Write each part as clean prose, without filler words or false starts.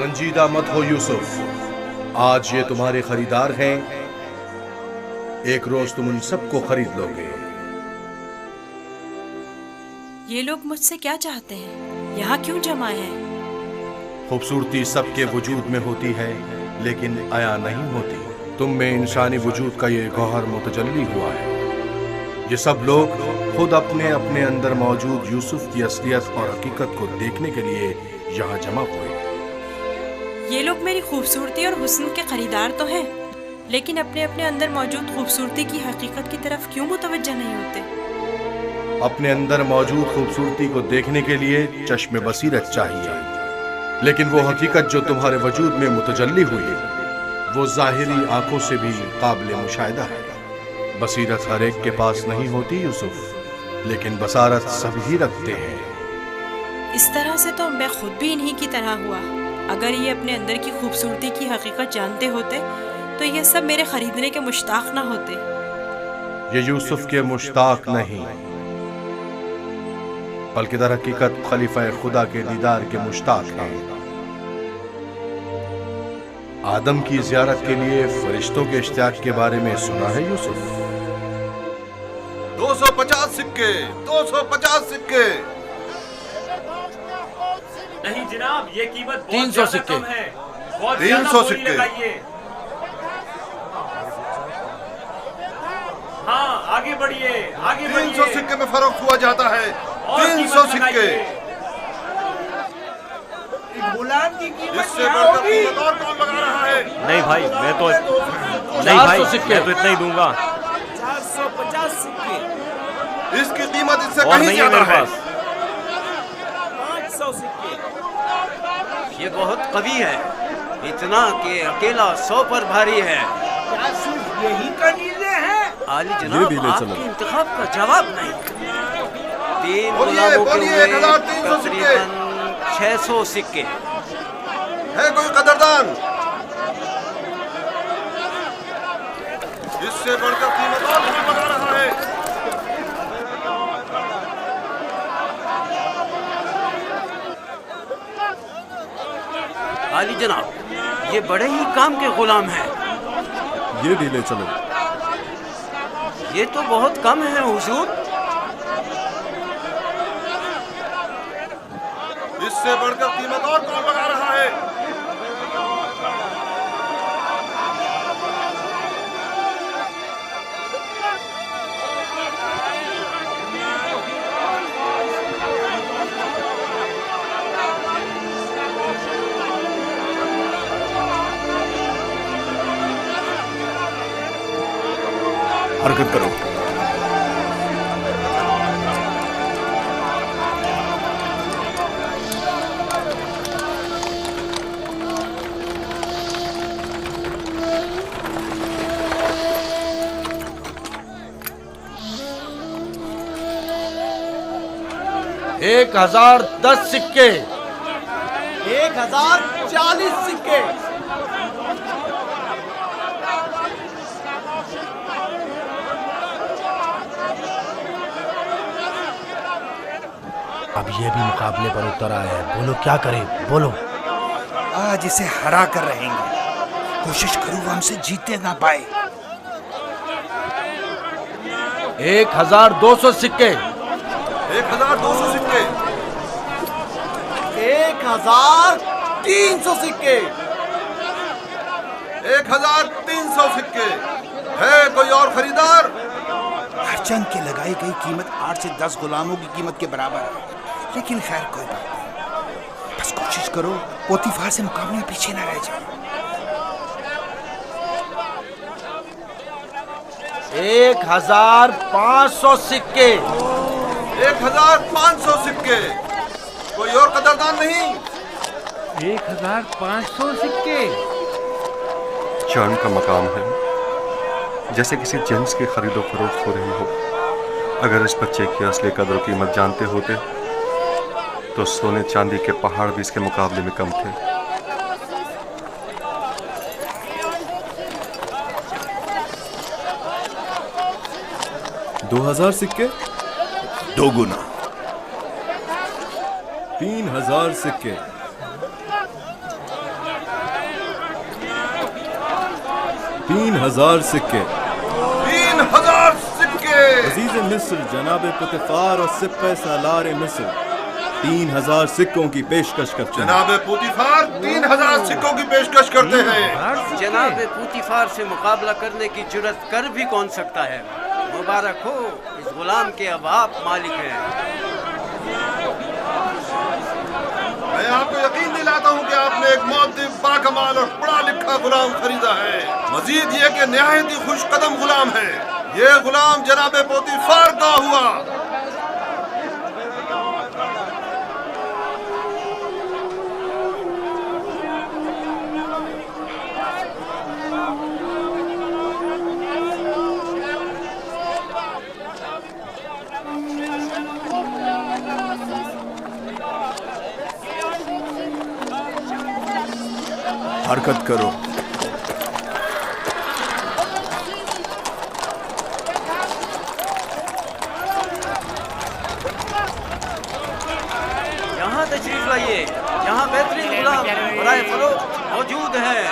رنجیدہ مت ہو یوسف، آج یہ تمہارے خریدار ہیں، ایک روز تم ان سب کو خرید لو گے۔ یہ لوگ مجھ سے کیا چاہتے ہیں؟ یہاں کیوں جمع ہیں؟ خوبصورتی سب کے وجود میں ہوتی ہے لیکن عیاں نہیں ہوتی۔ تم میں انسانی وجود کا یہ گوہر متجلی ہوا ہے۔ یہ سب لوگ خود اپنے اپنے اندر موجود یوسف کی اصلیت اور حقیقت کو دیکھنے کے لیے یہاں جمع ہوئے۔ یہ لوگ میری خوبصورتی اور حسن کے خریدار تو ہیں، لیکن اپنے اپنے اندر موجود خوبصورتی کی حقیقت کی طرف کیوں متوجہ نہیں ہوتے؟ اپنے اندر موجود خوبصورتی کو دیکھنے کے لیے چشم بصیرت چاہیے، لیکن وہ حقیقت جو تمہارے وجود میں متجلی ہوئی وہ ظاہری آنکھوں سے بھی قابل مشاہدہ ہے۔ بصیرت ہر ایک کے پاس نہیں ہوتی یوسف، لیکن بصارت سب ہی رکھتے ہیں۔ اس طرح سے تو میں خود بھی انہی کی طرح ہوا۔ اگر یہ اپنے اندر کی خوبصورتی کی حقیقت جانتے ہوتے تو یہ سب میرے خریدنے کے مشتاق نہ ہوتے۔ یہ یوسف کے مشتاق نہیں بلکہ در حقیقت خلیفہ خدا کے دیدار کے مشتاق ہیں۔ آدم کی زیارت کے لیے فرشتوں کے اشتیاق کے بارے میں سنا ہے یوسف؟ 250 سکے، 250 سکے۔ نہیں جناب، یہ قیمت بہت 300 زیادہ سکے کم ہے، بہت 300 زیادہ بولی سکے۔ لگائیے۔ ہاں آگے بڑھیے، آگے بڑھیے۔ 300 سکے میں فروخت ہوا جاتا ہے۔ اور 300 قیمت سکے۔ لگائیے۔ غلام کی قیمت اس سے کیا بڑھ کر ہوگی؟ قیمت اور کون لگا رہا ہے؟ نہیں بھائی، میں تو 400 سکے میں تو اتنا ہی دوں گا۔ 450 سکے، اس کی قیمت اس سے اور کہیں نہیں ہے زیادہ میرے ہے۔ پاس۔ 500 سکے، یہ بہت قوی ہے، اتنا کہ اکیلا 100 پر بھاری ہے۔ کیا صرف یہی کنیزیں ہیں؟ عالی جناب، آپ کے انتخاب کا جواب نہیں۔ 3 بولیے، غلاموں کے بولیے، ہوئے 1300 سکے۔ تقریباً 600 سکے۔ ہے کوئی قدردان؟ اس سے بڑھ کر قیمت اور کون لگا رہا ہے؟ عالی جناب، یہ بڑے ہی کام کے غلام ہیں۔ یہ بھی لے چلو۔ یہ تو بہت کم ہے حضور۔ اس سے بڑھ کر قیمت اور کون لگا رہا ہے؟ حرکت کرو۔ ایک 1010 سکے۔ 1040 سکے، اب یہ بھی مقابلے پر اتر آیا ہے، بولو کیا کرے، بولو۔ آج اسے ہرا کر رہیں گے، کوشش کروں وہ ہم سے جیتے نہ پائے۔ 1200 سکے۔ 1200 سکے۔ 1300 سکے، 1300 سکے۔ ہے کوئی اور خریدار؟ ہر چند کی لگائی گئی قیمت 8 سے 10 غلاموں کی قیمت کے برابر ہے، لیکن خیر کوئی بات نہیں، بس کوشش کرو پوتیفار سے مقابلے میں پیچھے نہ رہ جائے۔ 1500 سکے۔ 1500 سکے۔ کوئی اور قدردان نہیں؟ 1500 سکے۔ چاند کا مقام ہے، جیسے کسی جنس کی خرید و فروخت ہو رہی ہو۔ اگر اس بچے کی اصلی قدر و قیمت جانتے ہوتے تو سونے چاندی کے پہاڑ بھی اس کے مقابلے میں کم تھے۔ 2000 सिक्के, 2 गुना। 3000 सिक्के, 3000 सिक्के। 3000 सिक्के। अजीज मिस्र जनाब पुतिफार और सिप्पे सालार मिस्र 3000 सिक्कों की पेशकश करते हैं। जनाब पुतिफार 3000 सिक्कों की पेशकश करते हैं। जनाब पुतिफार से मुकाबला करने की जुर्रत कर भी कौन सकता है? मुबारक हो, इस गुलाम के अब आप मालिक हैं। मैं आपको यकीन दिलाता हूँ कि आपने एक मुअद्दिब, बाकमाल और पढ़ा लिखा गुलाम खरीदा है। मजीद ये कि निहायत ही खुश कदम गुलाम है। ये गुलाम जनाब पोतीफार का हुआ। हरकत करो। यहाँ तशरीफ लाइए, यहाँ बेहतरीन गुलाम बराए फरोख्त मौजूद हैं।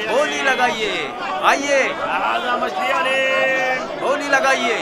बोली लगाइए, आइए बोली लगाइए।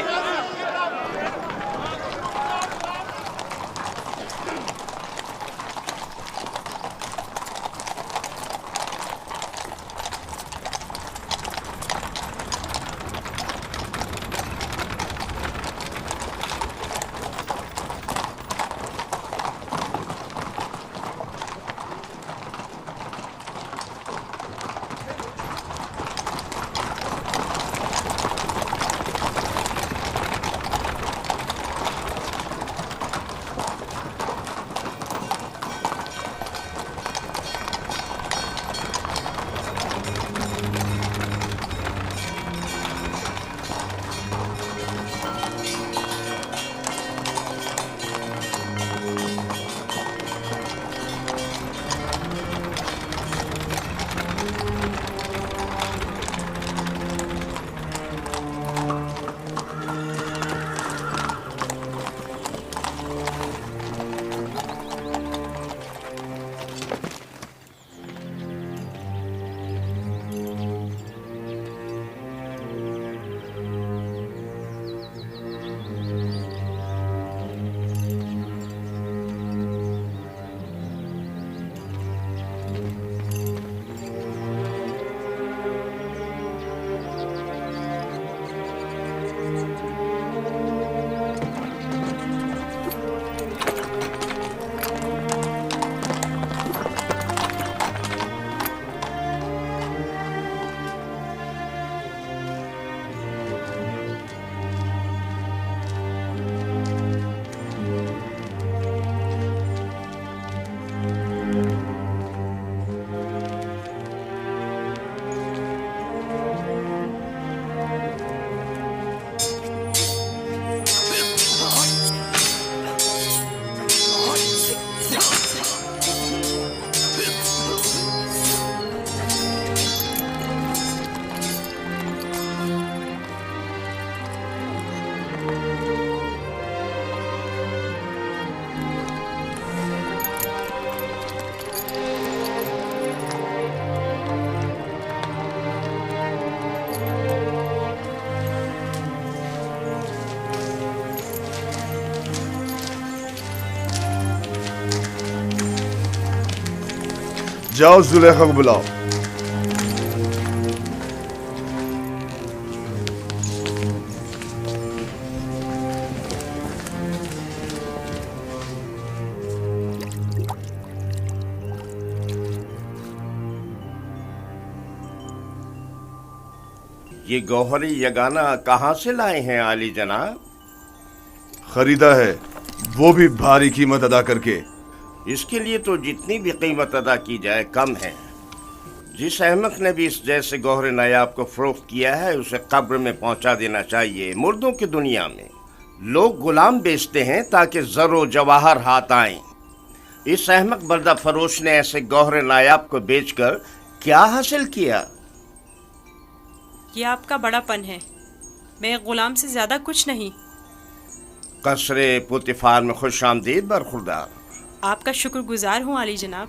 जाओ जुलेखा को बुलाओ। ये गौहरी यगाना कहाँ से लाए हैं आली जनाब? खरीदा है, वो भी भारी कीमत अदा करके। इसके लिए तो जितनी भी कीमत अदा की जाए कम है। जिस अहमक ने भी इस जैसे गौहर नायाब को फरोख्त किया है उसे कब्र में पहुंचा देना चाहिए। मुर्दों की दुनिया में लोग गुलाम बेचते हैं ताकि ज़रो जवाहर हाथ आएं। इस अहमक बर्दा फरोश ने ऐसे गौहर नायाब को बेचकर क्या हासिल किया? ये आपका बड़ापन है, मैं एक गुलाम से ज़्यादा कुछ नहीं। कसर पुतिफार में खुश आमदीद बरखुरदार। आपका शुक्रगुजार हूँ आली जनाब।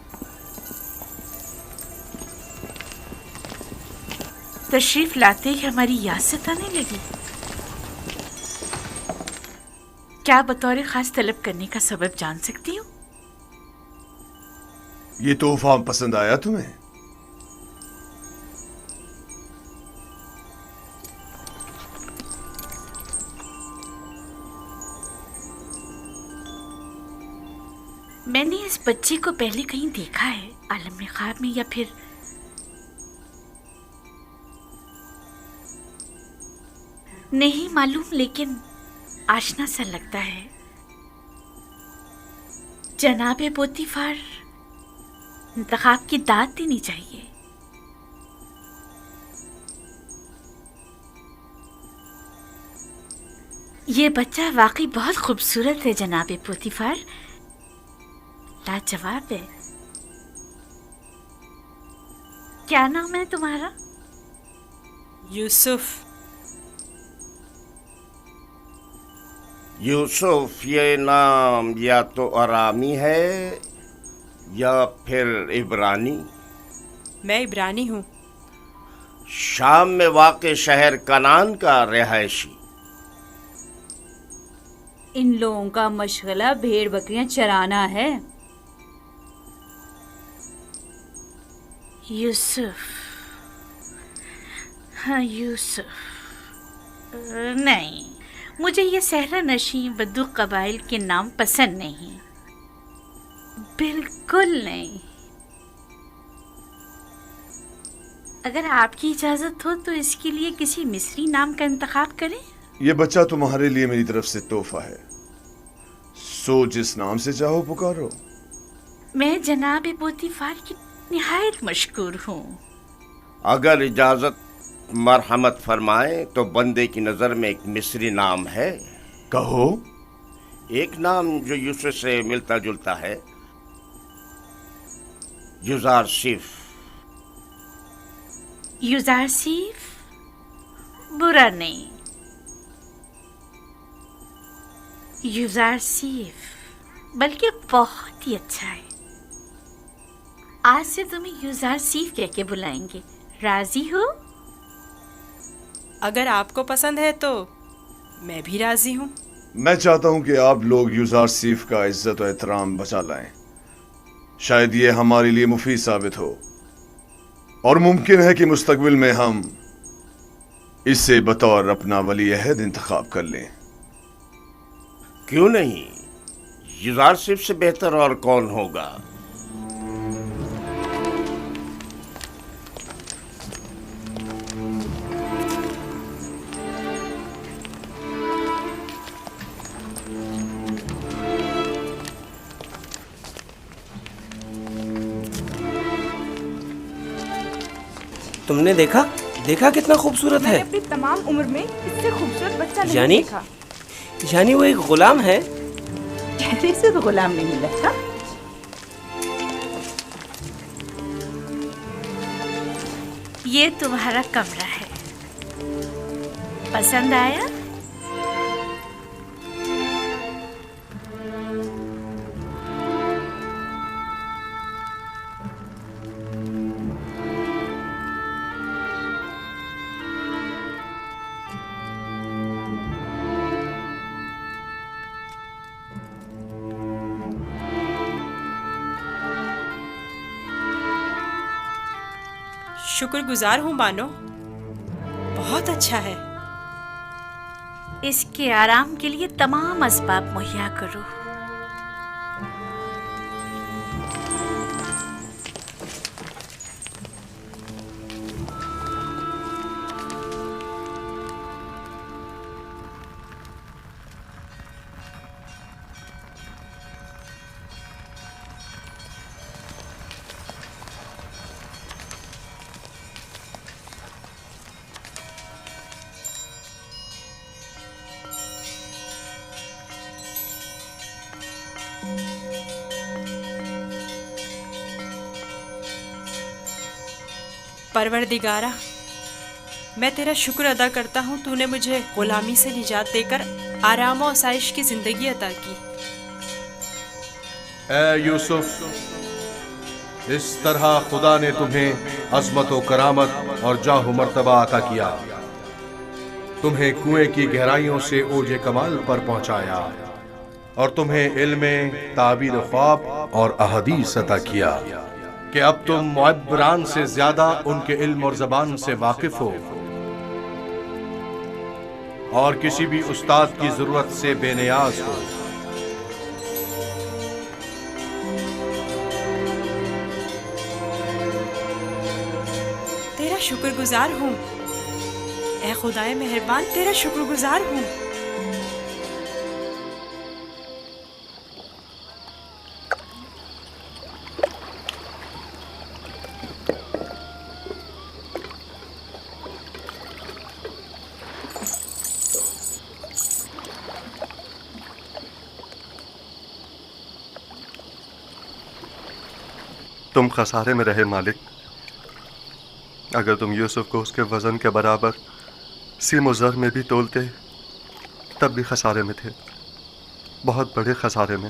तशरीफ लाते ही हमारी याद सताने लगी। क्या बतौर खास तलब करने का सबब जान सकती हूँ? ये तोहफा पसंद आया तुम्हें? मैंने इस बच्चे को पहले कहीं देखा है, आलम में ख्वाब में या फिर नहीं मालूम, लेकिन आशना सा लगता है। जनाबे पोतीफार इंतखाब की दाद देनी चाहिए। ये बच्चा वाकई बहुत खूबसूरत है जनाबे पोतीफार, लाजवाब है। क्या नाम है तुम्हारा? यूसुफ। यूसुफ ये नाम या तो अरामी है या फिर इब्रानी। मैं इब्रानी हूँ। शाम में वाक़े शहर कनान का रिहायशी। इन लोगों का मशगला भेड़ बकरियां चराना है। यूसुफ, हाँ यूसुफ। नहीं, मुझे ये सहरा नशी बद्दू कबाइल के नाम पसंद नहीं, बिल्कुल नहीं। अगर आपकी इजाजत हो तो इसके लिए किसी मिस्री नाम का इंतखाब करें। ये बच्चा तुम्हारे लिए मेरी तरफ से तोहफा है, सो जिस नाम से चाहो पुकारो। मैं जनाब पोतीफार की निहायत मशकूर हूँ। अगर इजाजत मरहमत फरमाए तो बंदे की नज़र में एक मिस्री नाम है। कहो। एक नाम जो यूसुफ से मिलता जुलता है, युजारसिफ। युजारसिफ बुरा नहीं, युजारसिफ बल्कि बहुत ही अच्छा है। आज से तुम्हें युजारसिफ कह के बुलाएंगे, राजी हो? अगर आपको पसंद है तो मैं भी राजी हूँ। मैं चाहता हूं कि आप लोग युजारसिफ का इज्जत और एहतराम बचा लाएं। शायद ये हमारे लिए मुफीद साबित हो और मुमकिन है कि मुस्तकबिल में हम इसे बतौर अपना वली अहद इंतखाब कर लें। क्यों नहीं, युजारसिफ से बेहतर और कौन होगा। तुमने देखा कितना खूबसूरत है। अपनी तमाम उम्र में इससे खूबसूरत बच्चा नहीं देखा। यानी वो एक गुलाम है। चेहरे से तो गुलाम नहीं लगता। ये तुम्हारा कमरा है, पसंद आया? शुक्रगुजार हूँ बानो, बहुत अच्छा है। इसके आराम के लिए तमाम असबाब मुहैया करो। परवरदिगारा, میں تیرا شکر ادا کرتا ہوں تو نے مجھے غلامی سے نجات دے کر آرام و آسائش کی زندگی عطا کی۔ اے یوسف، اس طرح خدا نے تمہیں عظمت و کرامت اور جاہ و مرتبہ عطا کیا، تمہیں کنویں کی گہرائیوں سے اوج کمال پر پہنچایا، اور تمہیں علم تعبیر خواب اور احادیث عطا کیا کہ اب تم معبران سے زیادہ ان کے علم اور زبان سے واقف ہو، اور کسی بھی استاد کی ضرورت سے بے نیاز ہو۔ تیرا شکر گزار ہوں اے خدائے مہربان، تیرا شکر گزار ہوں۔ تم خسارے میں رہے مالک، اگر تم یوسف کو اس کے وزن کے برابر سیم و زر میں بھی تولتے تب بھی خسارے میں تھے، بہت بڑے خسارے میں۔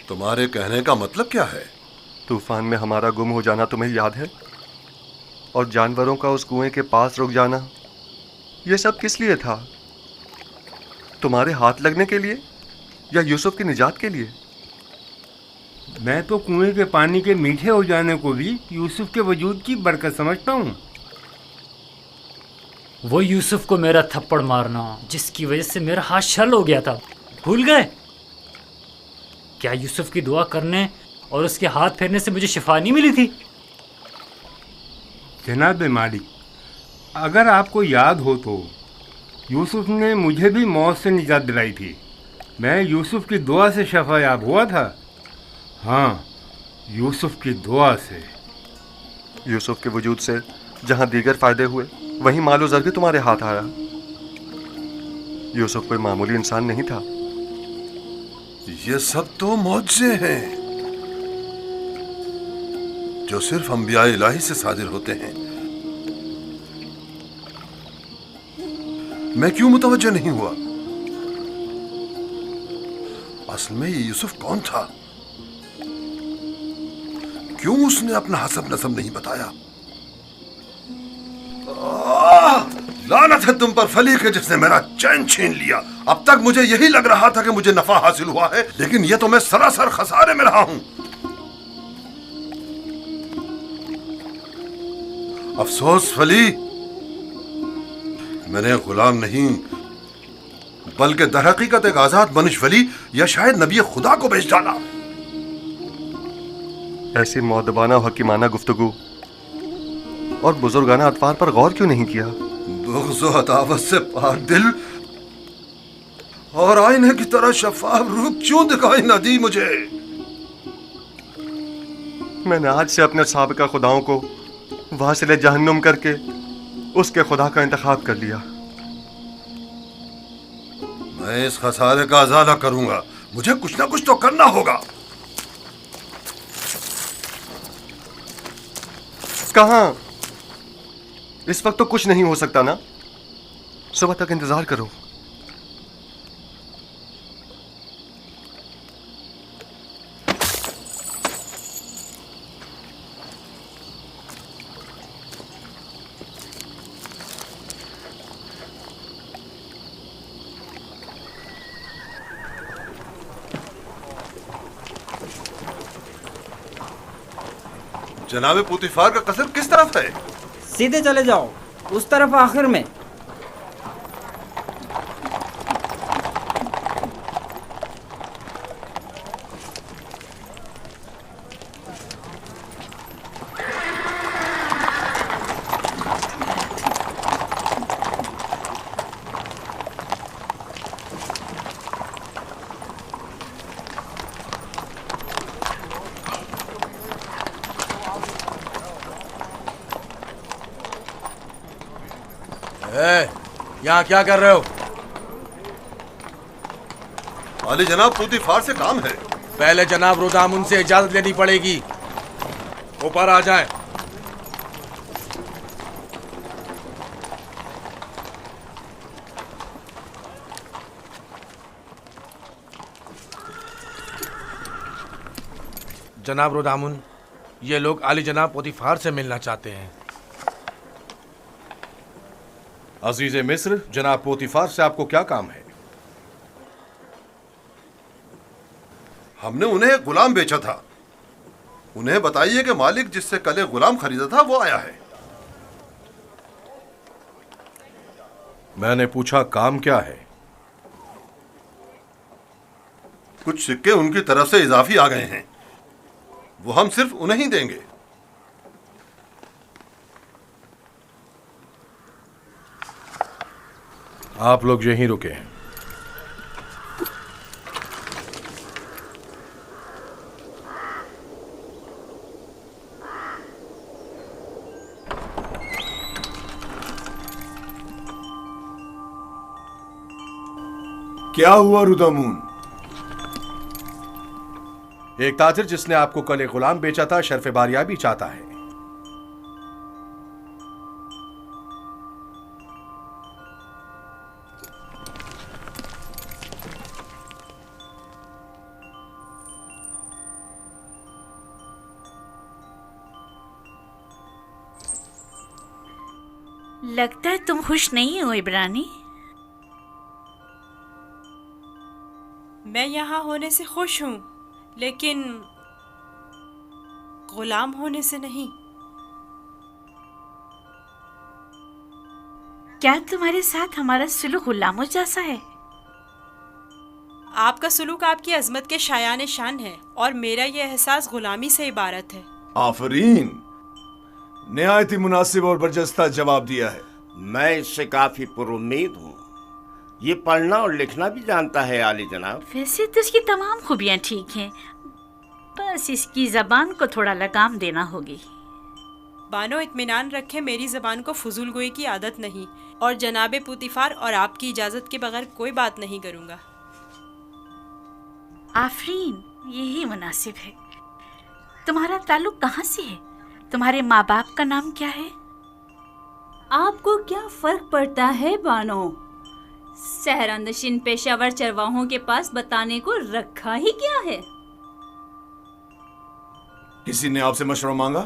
تمہارے کہنے کا مطلب کیا ہے؟ طوفان میں ہمارا گم ہو جانا تمہیں یاد ہے، اور جانوروں کا اس کنویں کے پاس رک جانا، یہ سب کس لیے تھا؟ تمہارے ہاتھ لگنے کے لیے یا یوسف کی نجات کے لیے؟ میں تو کنویں کے پانی کے میٹھے ہو جانے کو بھی یوسف کے وجود کی برکت سمجھتا ہوں۔ وہ یوسف کو میرا تھپڑ مارنا جس کی وجہ سے میرا ہاتھ شل ہو گیا تھا، بھول گئے؟ کیا یوسف کی دعا کرنے اور اس کے ہاتھ پھیرنے سے مجھے شفا نہیں ملی تھی؟ جناب مالک، اگر آپ کو یاد ہو تو یوسف نے مجھے بھی موت سے نجات دلائی تھی، میں یوسف کی دعا سے شفا یاب ہوا تھا۔ ہاں، یوسف کی دعا سے۔ یوسف کے وجود سے جہاں دیگر فائدے ہوئے وہیں مال و زر بھی تمہارے ہاتھ آیا۔ یوسف کوئی معمولی انسان نہیں تھا۔ یہ سب تو معجزے ہیں جو صرف انبیاء الہی سے صادر ہوتے ہیں۔ میں کیوں متوجہ نہیں ہوا؟ اصل میں یہ یوسف کون تھا؟ کیوں اس نے اپنا حسب نسب نہیں بتایا؟ لعنت ہے تم پر فلی کے جس نے میرا چین چھین لیا۔ اب تک مجھے یہی لگ رہا تھا کہ مجھے نفع حاصل ہوا ہے، لیکن یہ تو میں سراسر خسارے میں رہا ہوں۔ افسوس فلی، میں نے غلام نہیں بلکہ در حقیقت ایک آزاد منش ولی یا شاید نبی خدا کو بیچ ڈالا۔ ایسی مؤدبانہ و حکیمانہ گفتگو اور بزرگانہ اطوار پر غور کیوں نہیں کیا؟ بغض و عداوت سے پاک دل اور آئینے کی طرح شفاف روح کیوں دکھائی نہ دی مجھے؟ میں نے آج سے اپنے سابقہ خداؤں کو واصل جہنم کر کے اس کے خدا کا انتخاب کر لیا۔ میں اس خسارے کا ازالہ کروں گا، مجھے کچھ نہ کچھ تو کرنا ہوگا۔ کہاں؟ اس وقت تو کچھ نہیں ہو سکتا نا، صبح تک انتظار کرو۔ جناب پوتیفار کا قصر کس طرف ہے؟ سیدھے چلے جاؤ، اس طرف آخر میں۔ यहाँ क्या कर रहे हो? वाली जनाब पोतीफार से काम है। पहले जनाब रुदामुन से इजाजत लेनी पड़ेगी। ऊपर आ जाएं। जनाब रुदामुन, ये लोग आली जनाब पोतीफार से मिलना चाहते हैं। अजीज मिस्र, जनाब पोतीफार से आपको क्या काम है? हमने उन्हें एक गुलाम बेचा था। उन्हें बताइए कि मालिक जिससे कल एक गुलाम खरीदा था वो आया है। मैंने पूछा काम क्या है? कुछ सिक्के उनकी तरफ से इजाफी आ गए हैं, वो हम सिर्फ उन्हें ही देंगे। आप लोग यहीं रुके हैं। क्या हुआ रुदामुन? एक ताजिर जिसने आपको कल एक गुलाम बेचा था शर्फ बारियाबी चाहता है। लगता है तुम खुश नहीं हो इब्रानी। मैं यहाँ होने से खुश हूँ, लेकिन गुलाम होने से नहीं। क्या तुम्हारे साथ हमारा सुलूक गुलामों जैसा है? आपका सुलूक आपकी अजमत के शायान शान है और मेरा ये एहसास गुलामी से इबारत है। आफरीन, निहायत ही मुनासिब और बरजस्ता जवाब दिया है। मैं इससे काफी पुरुम्मीद हूँ। ये पढ़ना और लिखना भी जानता है आली जनाब। वैसे तो इसकी तमाम खूबियाँ ठीक हैं, बस इसकी जबान को थोड़ा लगाम देना होगी। बानो इत्मीनान रखें, मेरी जबान को फजूल गोई की आदत नहीं और जनाबे पोतीफार और आपकी इजाजत के बगैर कोई बात नहीं करूँगा। आफरीन, यही मुनासिब है। तुम्हारा ताल्लुक कहाँ से है? तुम्हारे माँ बाप का नाम क्या है? आपको क्या फर्क पड़ता है बानो? सहरानशीन पेशावर चरवाहों के पास बताने को रखा ही क्या है? किसी ने आपसे मशवरा मांगा?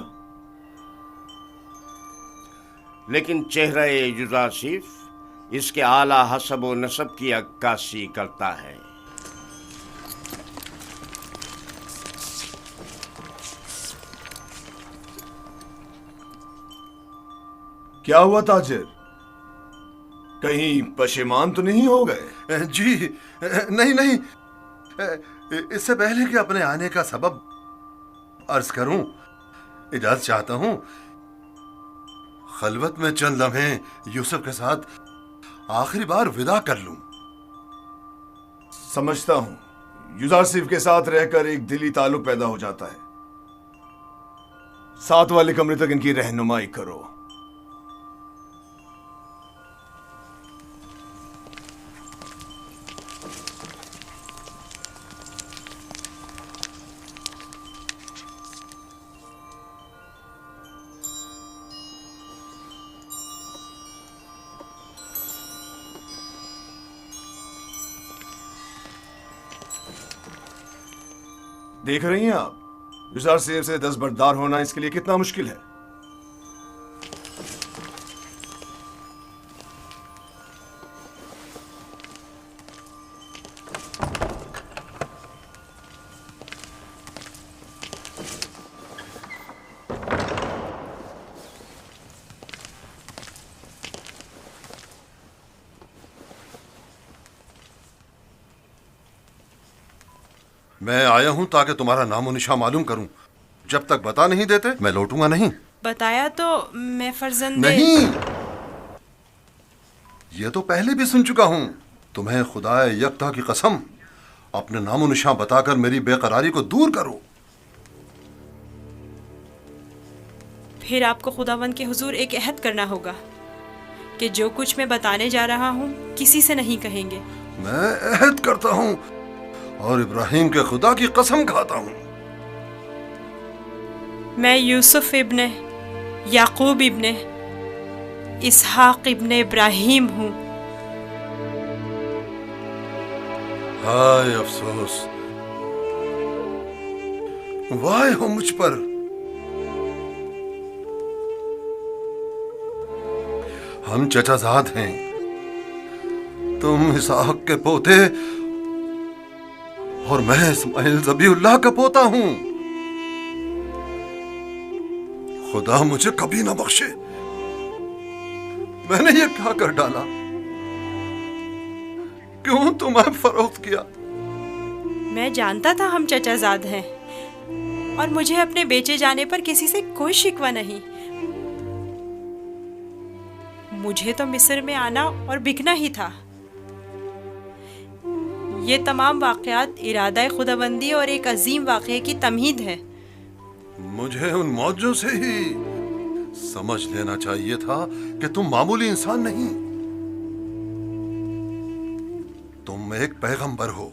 लेकिन चेहरा युजारसीफ इसके आला हसब व नसब की अक्कासी करता है। क्या हुआ ताजिर? कहीं पशेमान तो नहीं हो गए? जी नहीं, इससे पहले कि अपने आने का सबब अर्ज करूं, इजाजत चाहता हूं खलवत में चंद लम्हे यूसुफ के साथ आखिरी बार विदा कर लूं। समझता हूं युजारसीफ के साथ रहकर एक दिली ताल्लुक पैदा हो जाता है। साथ वाले कमरे तक इनकी रहनुमाई करो। देख रही हैं आप, युजारसीफ से दस्तबरदार होना इसके लिए कितना मुश्किल है। मैं आया हूं ताकि तुम्हारा नामो निशा मालूम करूं। जब तक बता नहीं देते मैं लौटूंगा नहीं। बताया तो मैं फर्जंदे नहीं, ये तो पहले भी सुन चुका हूं। तुम्हें खुदाए यकता की कसम, अपने नामो निशा बताकर मेरी बेकरारी को दूर करो। फिर आपको खुदावंद के हुजूर एक अहद करना होगा کہ جو کچھ میں بتانے جا رہا ہوں کسی سے نہیں کہیں گے. میں عہد کرتا ہوں اور ابراہیم کے خدا کی قسم کھاتا ہوں. میں یوسف ابن یعقوب ابن اسحاق ابن ابراہیم ہوں. ہائے افسوس، وائے ہو مجھ پر. ہم چچا زاد ہیں، تم اسحاق کے پوتے اور میں اسماعیل ذبی اللہ کا پوتا ہوں. خدا مجھے کبھی نہ بخشے، میں نے یہ کیا کر ڈالا؟ کیوں تمہیں فروخت کیا؟ میں جانتا تھا ہم چچا زاد ہیں اور مجھے اپنے بیچے جانے پر کسی سے کوئی شکوہ نہیں. مجھے تو مصر میں آنا اور بکنا ہی تھا. یہ تمام واقعات ارادہ خداوندی اور ایک عظیم واقعے کی تمہید ہے. مجھے ان موجوں سے ہی سمجھ لینا چاہیے تھا کہ تم معمولی انسان نہیں، تم ایک پیغمبر ہو.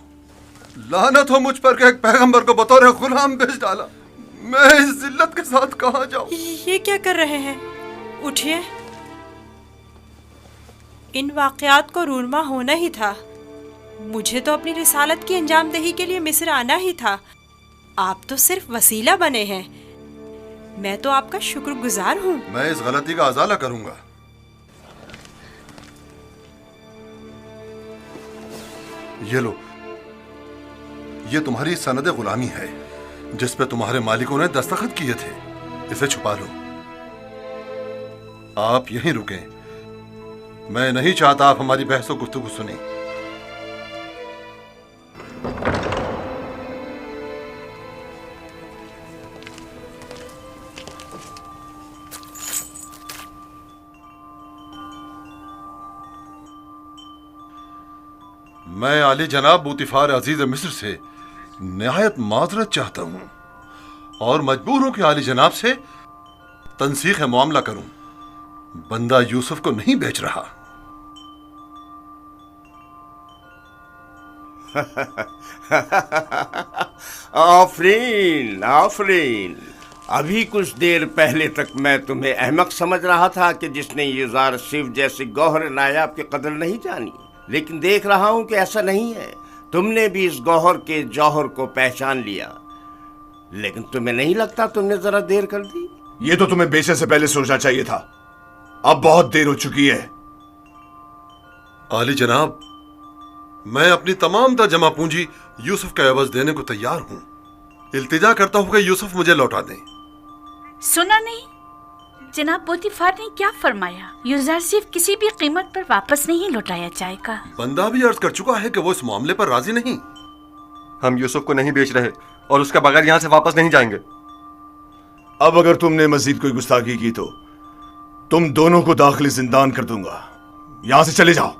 لعنت ہو مجھ پر کہ ایک پیغمبر کو بطور غلام بیچ ڈالا. میں اس ذلت کے ساتھ کہاں جاؤں؟ یہ کیا کر رہے ہیں؟ اٹھیے. ان واقعات کو رونما ہونا ہی تھا. مجھے تو اپنی رسالت کی انجام دہی کے لیے مصر آنا ہی تھا. آپ تو صرف وسیلہ بنے ہیں. میں تو آپ کا شکر گزار ہوں. میں اس غلطی کا ازالہ کروں گا. یہ لو، یہ تمہاری سند غلامی ہے جس پہ تمہارے مالکوں نے دستخط کیے تھے. اسے چھپا لو. آپ یہیں رکیں. میں نہیں چاہتا آپ ہماری بحث و گفتگو سنیں. میں عالی جناب بوتیفار عزیز مصر سے نہایت معذرت چاہتا ہوں اور مجبور ہوں کہ عالی جناب سے تنسیخ معاملہ کروں. بندہ یوسف کو نہیں بیچ رہا. آفرین آفرین. ابھی کچھ دیر پہلے تک میں تمہیں احمق سمجھ رہا تھا کہ جس نے یوزار صرف جیسے گوہر نایاب کی قدر نہیں جانی، لیکن دیکھ رہا ہوں کہ ایسا نہیں ہے. تم نے بھی اس گوہر کے جوہر کو پہچان لیا. لیکن تمہیں نہیں لگتا تم نے ذرا دیر کر دی؟ یہ تو تمہیں بیچنے سے پہلے سوچنا چاہیے تھا. اب بہت دیر ہو چکی ہے. عالی جناب، میں اپنی تمام تر جمع پونجی یوسف کا عوض دینے کو تیار ہوں. التجا کرتا ہوں کہ یوسف مجھے لوٹا دیں. سنا نہیں جناب پوتیفار نے کیا فرمایا؟ یوزر صرف کسی بھی قیمت پر واپس نہیں لوٹایا جائے گا. بندہ بھی عرض کر چکا ہے کہ وہ اس معاملے پر راضی نہیں. ہم یوسف کو نہیں بیچ رہے اور اس کے بغیر یہاں سے واپس نہیں جائیں گے. اب اگر تم نے مزید کوئی گستاخی کی تو تم دونوں کو داخلی زندان کر دوں گا. یہاں سے چلے جاؤ.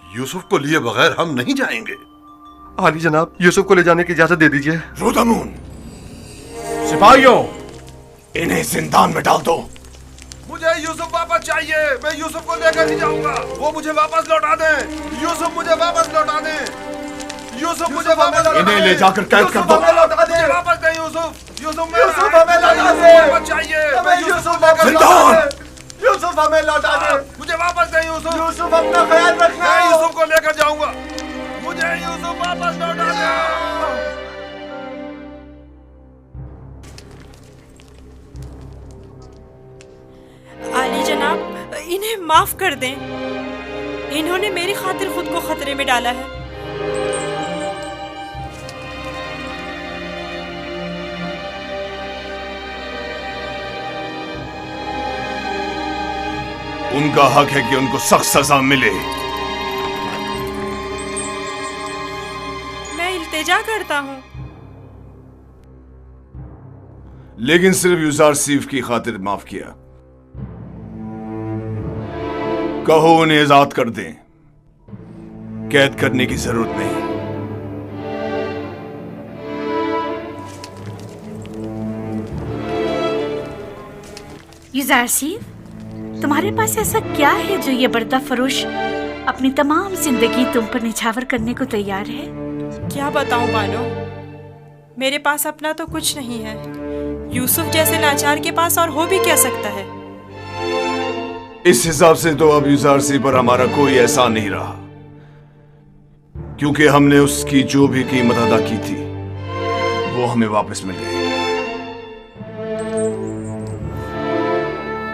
یوسف کو لیے بغیر ہم نہیں جائیں گے. عالی جناب، یوسف کو لے جانے کی اجازت دے دیجیے. رودامون، سپاہیوں، انہیں زندان میں ڈال دو. مجھے یوسف واپس چاہیے. میں یوسف کو لے کر ہی جاؤں گا. وہ مجھے واپس لوٹا دیں. یوسف مجھے واپس لوٹا دیں. یوسف مجھے واپس لوٹا دیں. انہیں لے جا کر قید کر دو. مجھے واپس دیں یوسف. یوسف ہمیں لوٹا دیں. واپس چاہیے. ہمیں یوسف لے کر زندان. یوسف ہمیں لوٹا دیں. مجھے واپس دیں یوسف. یوسف اپنا خیال رکھنا. میں یوسف کو لے کر جاؤں گا. مجھے یوسف واپس لوٹا دیں. عالی جناب، انہیں معاف کر دیں. انہوں نے میری خاطر خود کو خطرے میں ڈالا ہے. ان کا حق ہے کہ ان کو سخت سزا ملے. میں التجا کرتا ہوں. لیکن صرف یوزار سیف کی خاطر معاف کیا. کہو انہیں آزاد کر دیں. قید کرنے کی ضرورت نہیں. یوزار سیف، तुम्हारे पास ऐसा क्या है जो ये बर्दा फरोश अपनी तमाम जिंदगी तुम पर निछावर करने को तैयार है? क्या बताऊं बानो, मेरे पास अपना तो कुछ नहीं है। यूसुफ जैसे लाचार के पास और हो भी क्या सकता है? इस हिसाब से तो अब यूजारसी पर हमारा कोई एहसान नहीं रहा, क्योंकि हमने उसकी जो भी कीमत अदा की थी वो हमें वापस मिल गई।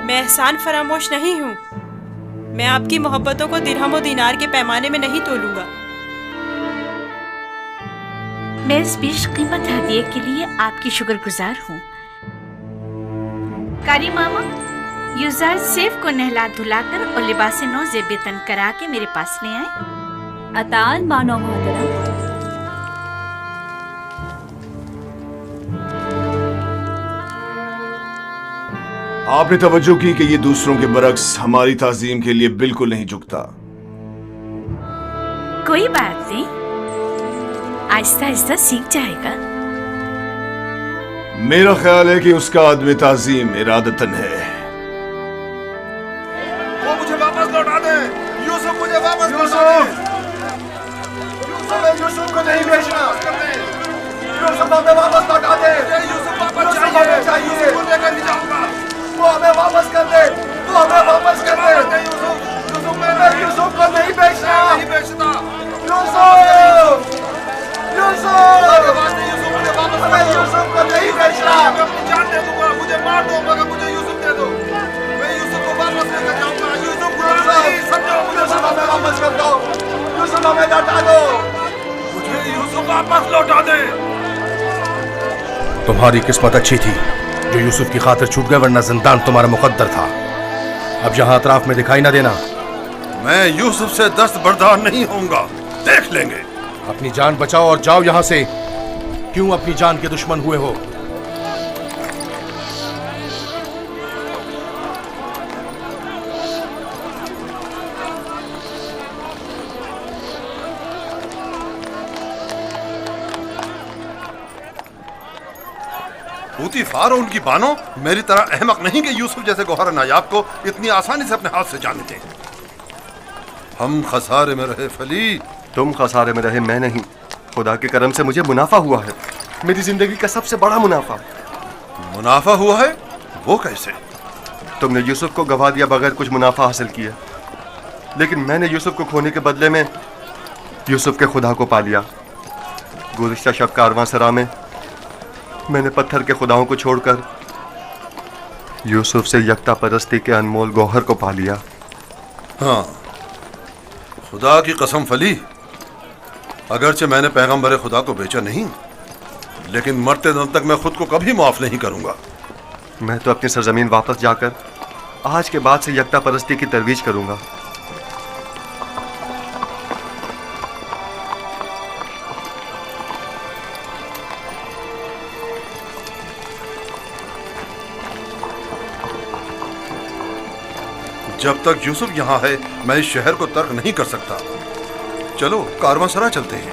मैं एहसान फरामोश नहीं हूँ। मैं आपकी मोहब्बतों को दिरहम और दीनार के पैमाने में नहीं तोलूंगा। मैं इस पेश कीमत हदिये के लिए आपकी शुक्रगुजार हूँ। कारी मामा, यूजार सेफ को नहला धुलाकर और लिबास नौ ज़ेब तन करा के मेरे पास ले आए। अतान बानो मोहतरम। आपने तवज्जो की कि ये दूसरों के बरक्स हमारी ताजीम के लिए बिल्कुल नहीं झुकता। कोई बात नहीं, आहिस्ता आहिस्ता सीख जाएगा। मेरा ख्याल है कि उसका आदमी ताजीम इरादतन है। वो मुझे वापस लौटा दे। यूसुफ मुझे वापस लौटा दे। यूसुफ को नहीं बेचना। यूसुफ हमें वापस लौटा दे। यूसुफ वापस चाहिए। यूसुफ को लेकर नहीं जाऊंगा। वो हमें वापस कर दे। वो हमें वापस कर दे। यूसुफ मैंने यूसुफ को नहीं बेचना। नहीं बेचता। यूसुफ मुझे वापस हमें यूसुफ को नहीं बेचना। मैं अपनी जान दे दूंगा। मुझे मार दो मगर मुझे यूसुफ दे दो। मैं यूसुफ को वापस लेकर जाऊंगा। यूसुफ नहीं समझो। मुझे हमें वापस कर दो। यूसुफ हमें लौटा दो। मुझे यूसुफ वापस लौटा दे। तुम्हारी किस्मत अच्छी थी जो यूसुफ की खातिर छूट गए, वरना जिंदान तुम्हारा मुकद्दर था। अब यहाँ अतराफ में दिखाई ना देना। मैं यूसुफ से दस्तबरदार नहीं होऊंगा। देख लेंगे। अपनी जान बचाओ और जाओ यहाँ से। क्यों अपनी जान के दुश्मन हुए हो? पूतीफार और उनकी बानो मेरी तरह अहमक नहीं कि यूसुफ जैसे गौहर नायाब को इतनी आसानी से अपने हाथ से जाने दें। हम खसारे में रहे फली। तुम खसारे में रहे, मैं नहीं। खुदा के करम से मुझे मुनाफा हुआ है, मेरी जिंदगी का सबसे बड़ा मुनाफा। मुनाफा हुआ है? वो कैसे? तुमने यूसुफ को गवा दिया बगैर कुछ मुनाफा हासिल किया, लेकिन मैंने यूसुफ को खोने के बदले में यूसुफ के खुदा को पा लिया। गुज़िश्ता शब कारवांसरा में मैंने पत्थर के खुदाओं को छोड़कर यूसुफ से यकता परस्ती के अनमोल गौहर को पा लिया। हाँ, खुदा की कसम फली, अगरचे मैंने पैगंबर खुदा को बेचा नहीं, लेकिन मरते दम तक मैं खुद को कभी माफ नहीं करूंगा। मैं तो अपनी सरजमीन वापस जाकर आज के बाद से यकता परस्ती की तरवीज करूंगा। जब तक यूसुफ यहाँ है मैं इस शहर को तर्क नहीं कर सकता। चलो कारवांसरा चलते हैं।